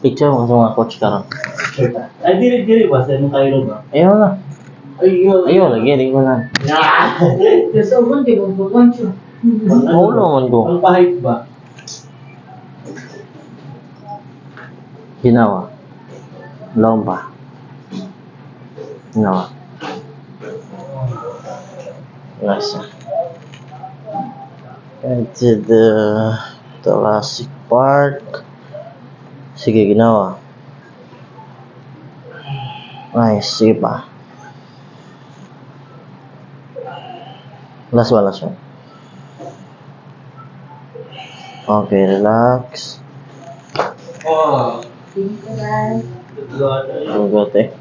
Picture mo sa mga coach ka ron. Ay, diri ba? Sa mong kayo ba? Ayaw na. Ayun. Ayaw, lagi. Di ko na. Kasi uban, di ba? Buwan siya. Ulo man ko. Ang pahit ba? Ginawa. Lomba. Ginawa. Nice. Into the Jurassic Park. Sige, ginawa. Nice, sige pa. Last one. Okay, relax. Oh. Thank you, guys. Magote.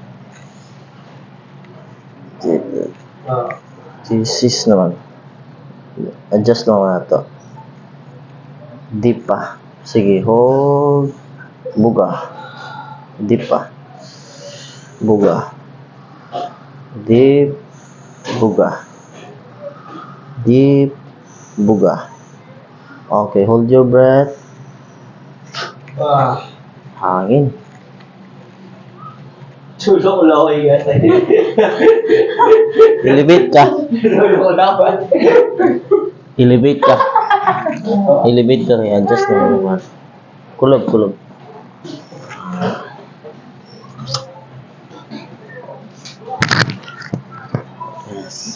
Thesis naman. Adjust naman na to. Deep pa. Sige, hold. Buga. Deep pa. Buga. Deep. Buga. Deep. Buga. Okay, hold your breath. Hangin. Tulong loy yan. Elevate ka. Tulong dapat. Elevate ka. Elevate ka rin. Adjust naman. Kulob. Yes.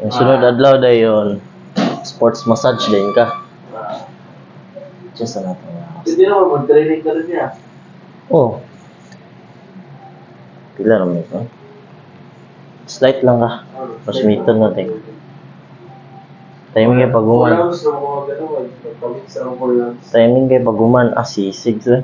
Yung sunod adlaw dayon. Sports massage din ka. Just na natin. Hindi naman, mag-training ka rin niya. Oh. Pila naman ito. Slight lang ka. Mas meter natin. Timing kayo pag-uman. Gusto mo mga gano'n, magpamix ang 4 rounds. Timing kayo pag-uman. Sisig to eh.